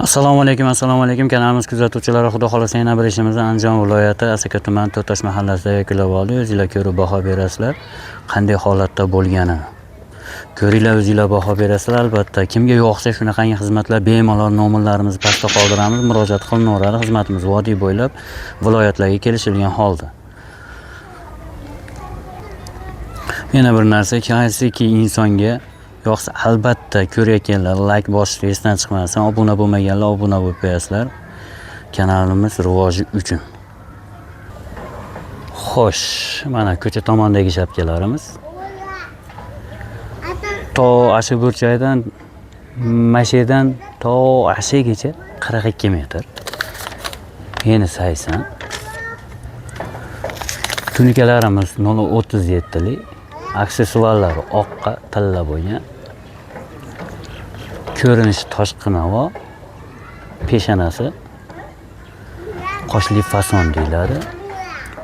Assalomu alaykum kanalimiz kuzatuvchilari, xudo xolasa yana bir ishimizni Andijon viloyati Asaka tuman To'tash mahallasida yakunlab oldik. O'zingizlar ko'rib baho berasizlar, qanday holatda bo'lgani. Ko'ringlar, o'zingizlar baho berasizlar. Albatta, kimga yoqsa shunaqangi xizmatlar bemalol nomerlarimizni pastda qoldiramiz, murojaat qilinaveradi. Xizmatimiz vodiy bo'ylab viloyatlarga kelishilgan holda. Yana bir narsa, qaysiki insonga yo'qsa albatta ko'rayotganlar like bosishni esdan chiqmasin, obuna bo'lmaganlar obuna bo'lib qo'yasizlar. Kanalimiz rivoji uchun. Xo'sh, mana ko'cha tomondagi shapkalarimiz. To ashi burchakdan mashadan to ashigacha 42 metr. Yeni 80. Tunikalarimiz 0.37 lik. Aksessuarlar oqqa tilla bo'lgan. Ko'rinishi toshqinavo, peshanasi qoshli fason deyiladi.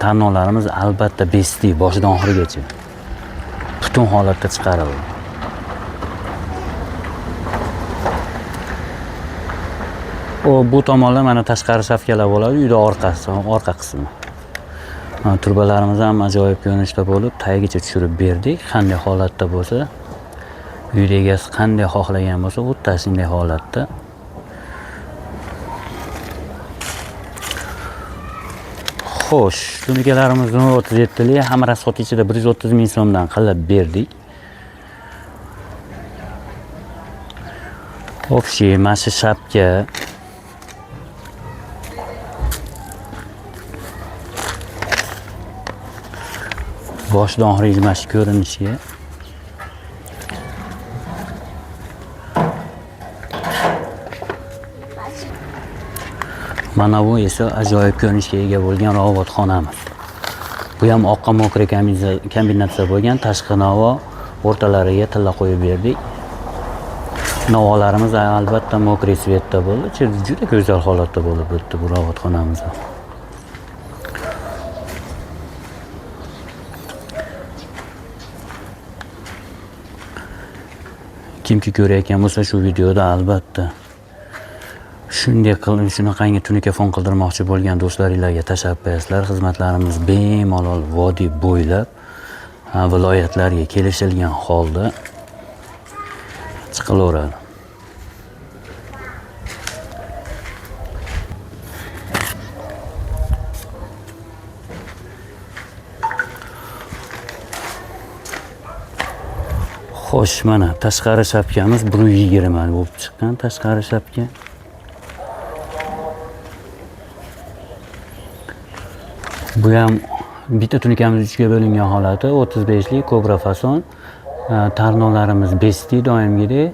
Tarnovlarimiz albatta besti boshidan oxirigacha butun holatda chiqarildi. Bu tomonlar mana tashqari shafkalar bo'ladi, uyda orqa qismi. Turbalarimiz ham ajoyib ko'rinishda bo'lib, tagigacha tushirib berdik. Qanday holatda bo'lsa, uyda egasi qanday xohlagan bo'lsa, xuddi shunday holatda. Xo'sh, tunikalarimiz 0.37 lik, hamma sot ichida 130 ming so'mdan qilib berdik. Общий mashi shapka boshdan oxiriga mana shu ko'rinishiga mana bu esa ajoyib ko'rinishga ega bo'lgan robotxonamiz. Bu ham oqqa mokri kombinatsiya bo'lgan, tashqi navo o'rtalariga tilla qo'yib berdik. Navolarimiz albatta mokri svetda bo'ldi. Juda go'zal holatda bo'lib o'tdi bu robotxonamiz. Kimki ko'rayotgan bo'lsa shu videoda albatta shunday qilib shunaqangi tunikafon qildirmoqchi bo'lgan do'stlaringizga tashlab qo'yasizlar. Xizmatlarimiz bemalol vodiy bo'ylab viloyatlarga kelishilgan holda chiqilaveradi. Xo'sh, mana tashqari shapkamiz 120 bo'lib chiqqan tashqari shapka. Bu ham bitta tunikamiz 3 ga bo'lingan holati, 35 lik kobra fason. Tarnovlarimiz besti doimgidek.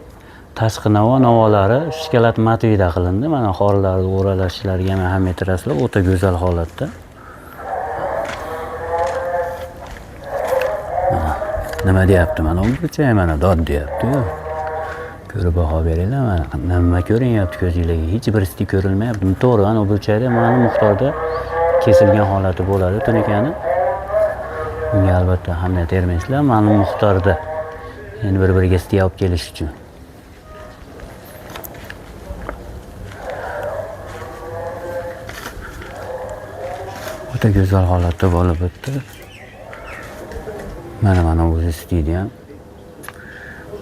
Tashqi navolari shikalat matvida qilindi. Mana xorlarni o'ralashlariga ham ahamiyat berasizlar, o'ta go'zal holatda. Nima deyapti? Mana bu burchak mana dod deyapti-ku. Ko'rib baho beringlar. Mana nima ko'rinyapti ko'zingizga? Hech birisi ko'rilmayapti. To'g'ri, ana bu burchakda mana miqdorda kesilgan holati bo'ladi tunikani. Bunga albatta ahamiyat bermaysizlar. Ma'lum miqdorda endi bir-biriga stiya olib kelish uchun. O'ta go'zal holatda bo'lib o'tdi. Mana o'zi stidiyam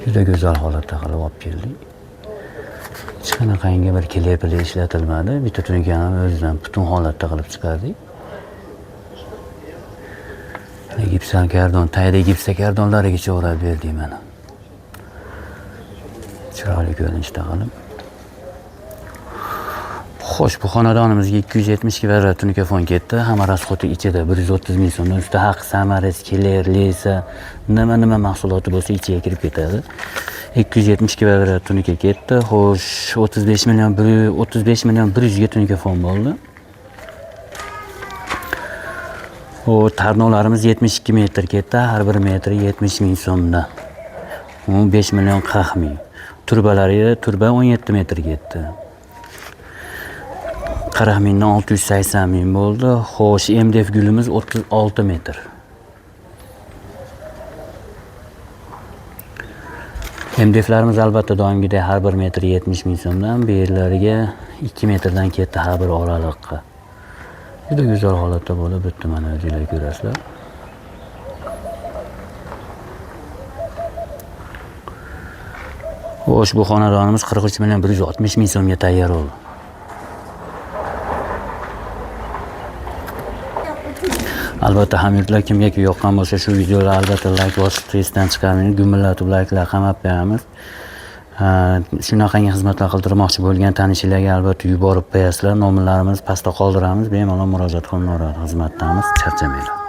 juda go'zal holatda qilib olib keldik. Hech qanaqangi bir klepli ishlatilmadi. Bitta tunikani o'zidan butun holatda qilib chiqardik. Gipsan kardon, tayda gipsa kardonlarigacha o'rab berdik mana. Chiroyli ko'rinishda qilib. Xo'sh, bu xonadonimizga 270 kvadrat tunikafon ketdi. Hamma rasxoti ichida 130 ming so'mdan usti haq, samaris, keler, lesa, nima mahsuloti bo'lsa ichiga kirib ketadi. 270 kvadrat tunika ketdi. Xo'sh, 35 million 100 ga tunikafon bo'ldi. Tarnovlarimiz 72 metr ketdi. Har bir metri 70 ming so'mdan. 5 million 40 ming. Turba 17 metr ketdi. 40 mingdan 680 ming bo'ldi. Xo'sh, MDF gulimiz 36 metr. MDFlarimiz albatta doimgidek har 1 metr 70 ming so'mdan, bu yerlariga 2 metrdan ketdi har bir oraliqqa. Juda go'zal holatda bo'lib bitdi, mana o'zinglar ko'rasizlar. Ushbu xonadonimiz 43 million 160 ming so'mga tayyor bo'ldi. Albatta hamyurtlar kimga yoqqan bo'lsa shu videolar albatta like bosib testdan chiqarmang, gumillatib like'lar qamab qo'yamiz. Shunaqangi xizmatlar qildirmoqchi bo'lgan tanishlarga albatta yuborib qo'yasizlar. Nomerlarimiz pastda qoldiramiz, bemalol murojaat qilinadi, xizmatdamiz, charchamanglar.